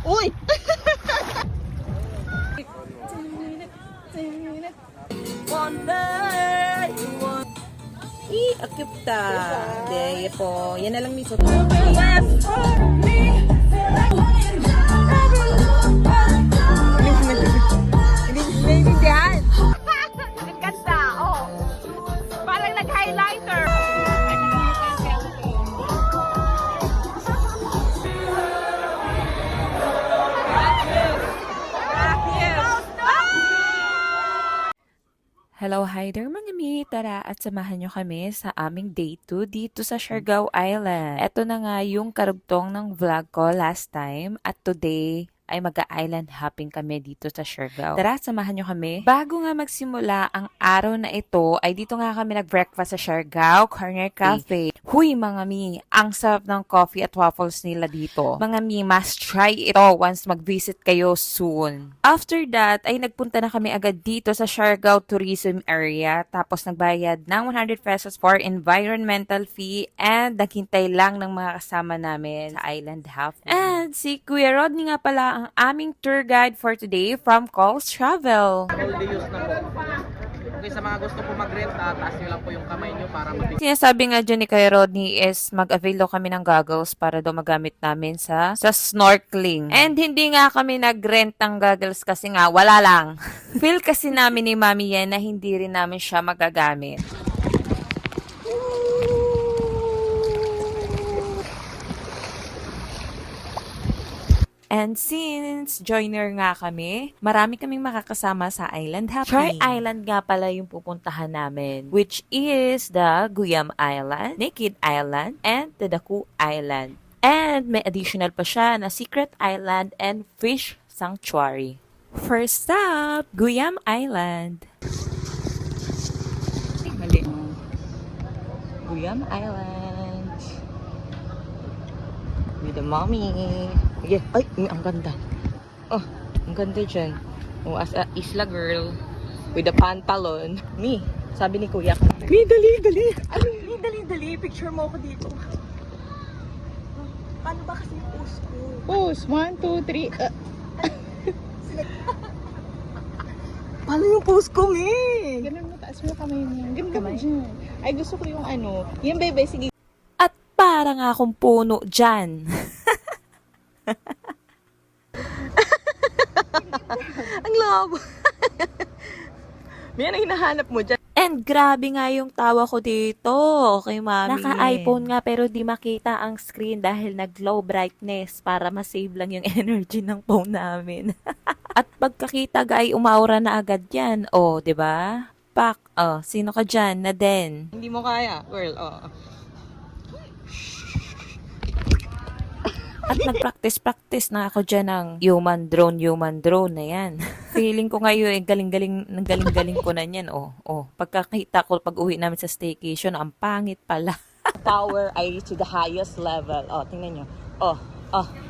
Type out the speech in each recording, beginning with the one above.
Uy! Akip ta. Deye po. Yan na lang miso. Naiintindihan. Ang ganda, oh. Parang nag-highlighter. Hello, hi there mga mi! Tara at samahan nyo kami sa aming day 2 dito sa Siargao Island. Ito na nga yung karugtong ng vlog ko last time at today ay mag-island hopping kami dito sa Siargao. Tara, samahan nyo kami. Bago nga magsimula ang araw na ito, ay dito nga kami nag-breakfast sa Siargao Corner Cafe. Huy mga mi, ang sarap ng coffee at waffles nila dito. Mga mi, must try ito once mag-visit kayo soon. After that, ay nagpunta na kami agad dito sa Siargao Tourism Area. Tapos nagbayad ng 100 pesos for environmental fee and naghintay lang ng mga kasama namin sa island hopping. And si Kuya Rodney nga pala ang aming tour guide for today from Coles Travel. All day use na po. Okay, sa mga gusto po mag-renta, taas nyo lang po yung kamay nyo para mabigyan. Sinasabi nga dyan ni Kuya Rodney is mag-avail daw kami ng goggles para daw magamit namin sa snorkeling. And hindi nga kami nag-rent ng goggles kasi nga wala lang. Feel kasi namin ni Mami yan na hindi rin namin siya magagamit. And since joiner nga kami, marami kaming makakasama sa island hopping. Try Island nga pala yung pupuntahan namin, which is the Guyam Island, Naked Island, and the Daku Island. And may additional pa siya na Secret Island and Fish Sanctuary. First stop, Guyam Island. Mali. Guyam Island. With the mommy. Yeah. Ay, ang ganda. Oh, ang ganda dyan. Oh, as a isla girl with a pantalon. Me, sabi ni Kuya. Me, dali. Ay, dali. Picture mo ako dito. Paano ba kasi yung post ko? Pose, 1, 2, 3. Paano yung post ko, me? Ganun mo, taas mo kamay mo. Ganun ka dyan. Ay, gusto ko yung ano. Yung bebe, sige. At para nga akong puno dyan. Ang labo. May ano hinahanap mo dyan? And grabe nga yung tawa ko dito kay Mami. Naka-iPhone nga pero di makita ang screen dahil nag-low brightness para ma-save lang yung energy ng phone namin. At pagkakita ga ay umaura na agad yan. Oh, 'di ba? Pak, sino ka dyan? Na din. Hindi mo kaya, girl. Oh. At nag-practice na ako dyan ng human drone na yan. Feeling ko ngayon, galing-galing ko na yan. Pagkakita ko, pag uwi namin sa staycation, ang pangit pala. Power ay to the highest level. Oh, tingnan nyo. Oh.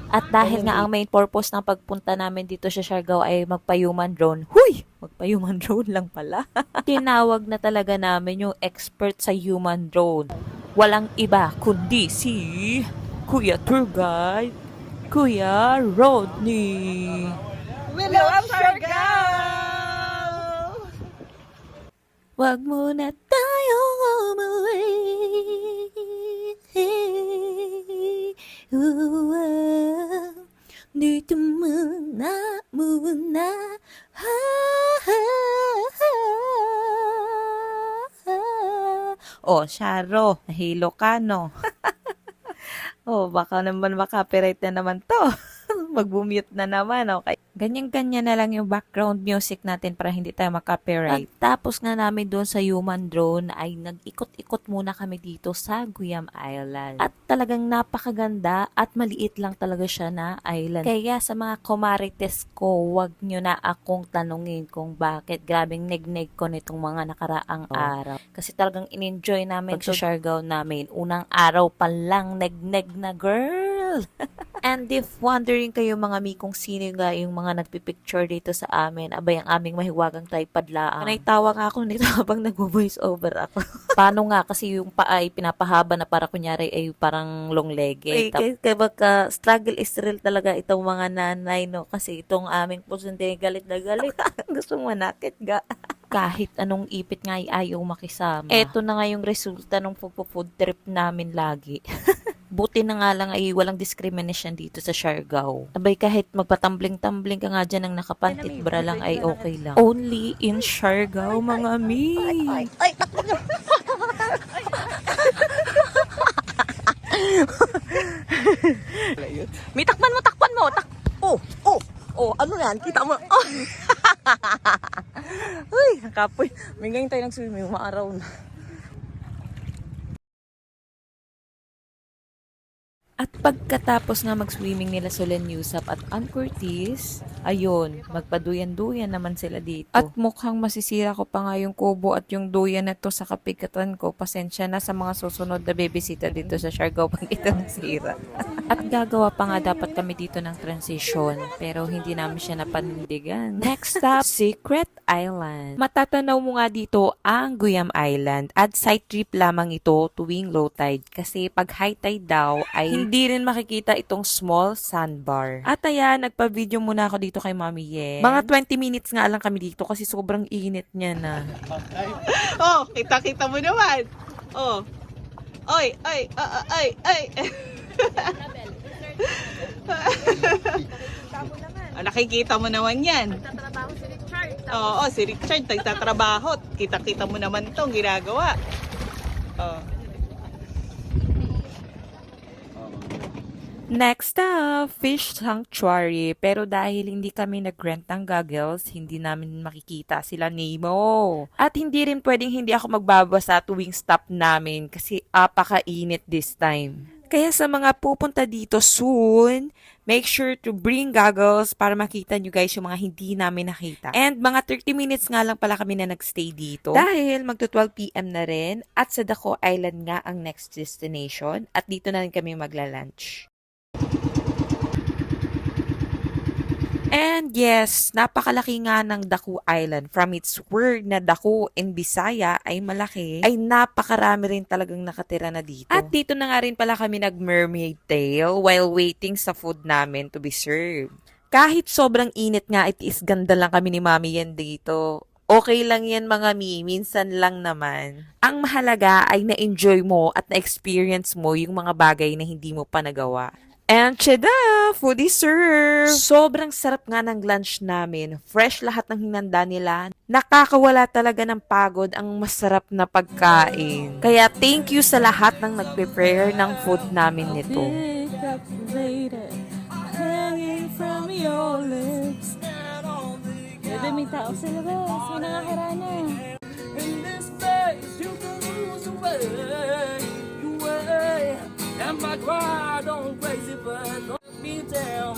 At dahil nga ang main purpose ng pagpunta namin dito sa Siargao ay magpa-human drone. Huy! Magpa-human drone lang pala. Tinawag na talaga namin yung expert sa human drone. Walang iba kundi si Kuya Tour Guide, Kuya Rodney. We love Siargao! Wag muna tayong umuwi. Dito muna. Oh, Sharo, nahilo ka, no? Oh, baka naman maka-copyright na naman to. Mag-mute na naman, okay? Ganyan-ganyan na lang yung background music natin para hindi tayo maka-copyright. At tapos nga namin doon sa human drone ay nag-ikot-ikot muna kami dito sa Guyam Island. At talagang napakaganda at maliit lang talaga siya na island. Kaya sa mga kumarites ko, wag nyo na akong tanungin kung bakit grabing neg-neg ko nitong mga nakaraang araw. Kasi talagang in-enjoy namin sa Siargao namin. Unang araw pa lang neg-neg na girl. And if wondering kayo mga mi kung sino nga yung mga nagpipicture dito sa amin, abay ang aming mahiwagang tripod laang. Naitawa nga ako nito habang nag-voice over ako. Paano nga kasi yung paa ay pinapahaba na para kunyari ay parang long leg. Kaya baka struggle is real talaga itong mga nanay, no? Kasi itong aming pusunde galit na galit. Gusto mo manakit ga. Kahit anong ipit nga ay ayaw makisama. Eto na nga yung resulta ng food trip namin lagi. Buti na nga lang ay walang discrimination dito sa Siargao. Abay kahit magpatumbling-tumbling ka nga dyan ng nakapantit bra lang ay okay lang. Only in Siargao mga mi. Ay, takbo na. May takpan mo. Ano yan? Kita mo. Oh. Uy, kapoy. May ngayon tayo nag-swimming, maaraw na. At pagkatapos nga mag-swimming nila Solen Yusap at Ann Curtis, ayun, magpaduyan-duyan naman sila dito. At mukhang masisira ko pa nga yung kubo at yung duyan na to sa kapigatan ko. Pasensya na sa mga susunod na babysita dito sa Siargao pag ito nasira. At gagawa pa nga dapat kami dito ng transition, pero hindi namin siya napanindigan. Next up, Secret Island. Matatanaw mo nga dito ang Guyam Island at side trip lamang ito tuwing low tide kasi pag high tide daw ay hindi rin makikita itong small sandbar. At ayan, nagpa-video muna ako dito kay Mami Yen. Mga 20 minutes nga lang kami dito kasi sobrang init niya na. Oh, kita-kita mo naman. Oh. Oy. Nakikita mo naman yan. Nagtatrabaho si Richard. Oo, si Richard nagtatrabaho. Kita-kita mo naman itong ginagawa. Oh. Next up, Fish Sanctuary. Pero dahil hindi kami nag-rent ng goggles, hindi namin makikita sila Nemo. At hindi rin pwedeng hindi ako magbabasa tuwing stop namin kasi apaka-init this time. Kaya sa mga pupunta dito soon, make sure to bring goggles para makita nyo guys yung mga hindi namin nakita. And mga 30 minutes nga lang pala kami na nagstay dito. Dahil magto 12 PM na rin at sa Daco Island nga ang next destination at dito na rin kami magla-lunch. And yes, napakalaki nga ng Daku Island. From its word na Daku in Bisaya ay malaki, ay napakarami rin talagang nakatira na dito. At dito na nga rin pala kami nag-mermaid tail while waiting sa food namin to be served. Kahit sobrang init nga, it is ganda lang kami ni Mami Yen dito. Okay lang yan mga mi, minsan lang naman. Ang mahalaga ay na-enjoy mo at na-experience mo yung mga bagay na hindi mo pa nagawa. And tada! Food is served! Sobrang sarap nga ng lunch namin. Fresh lahat ng hinanda nila. Nakakawala talaga ng pagod ang masarap na pagkain. Kaya thank you sa lahat ng nag-prepare ng food namin nito. Bebe, may tao sa labas. May nangaharana. In this place, you can lose away. And my cry don't crazy, but don't let me down.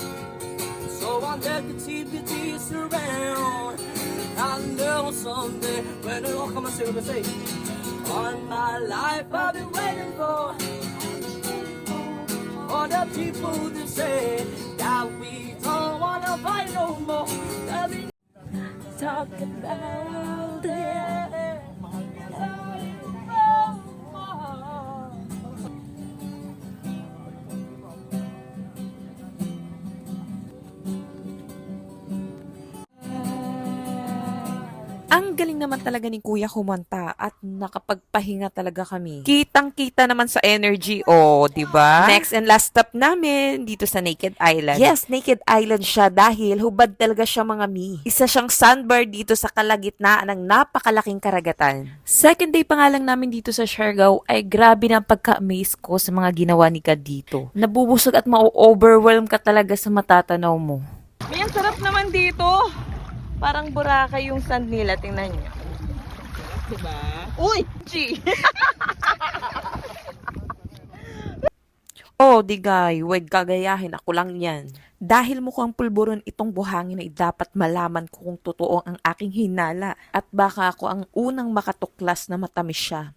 So I negativity surround. I know someday when it all comes to say, all my life I've been waiting for the people to say that we don't wanna fight no more. That we talk about it. Ang galing naman talaga ni Kuya kumanta at nakapagpahinga talaga kami. Kitang-kita naman sa energy, di ba? Next and last stop namin dito sa Naked Island. Yes, Naked Island siya dahil hubad talaga siya mga mi. Isa siyang sandbar dito sa kalagitnaan ng napakalaking karagatan. Second day pa nga lang namin dito sa Siargao ay grabe na ang pagka-amaze ko sa mga ginawa ni Kad dito. Nabubusog at ma-overwhelm ka talaga sa matatanaw mo. May ang sarap naman dito. Parang Boracay yung sand nila. Tingnan nyo. Diba? Uy! G! Digay, wag gagayahin, ako lang yan. Dahil mukhang pulburon itong buhangin ay dapat malaman ko kung totoo ang aking hinala at baka ako ang unang makatuklas na matamis siya.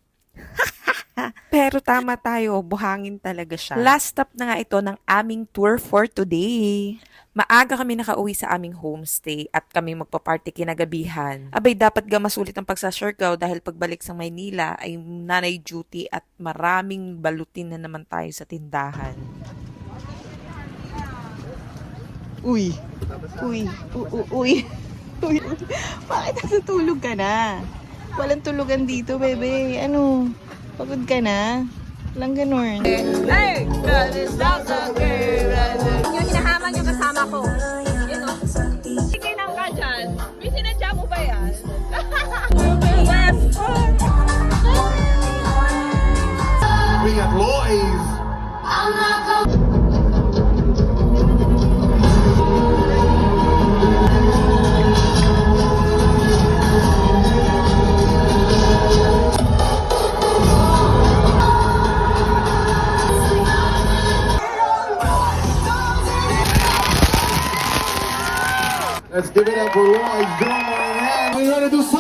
Pero tama tayo, buhangin talaga siya. Last stop na nga ito ng aming tour for today. Maaga kami nakauwi sa aming homestay at kami magpa-party kinagabihan. Abay, dapat ga masulit ang pagsa-Siargao dahil pagbalik sa Maynila ay nanay duty at maraming balutin na naman tayo sa tindahan. Uy. Bakit natutulog ka na? Walang tulugan dito, bebe. Ano? Pagod ka na? Walang ganun. Hey! Yung hinahaman yung kasama ko. Yun o. Sige lang ka dyan. May sinadya mo ba yan? We got boys. Let's give it up for Lloyd Gilmore and we're gonna do something.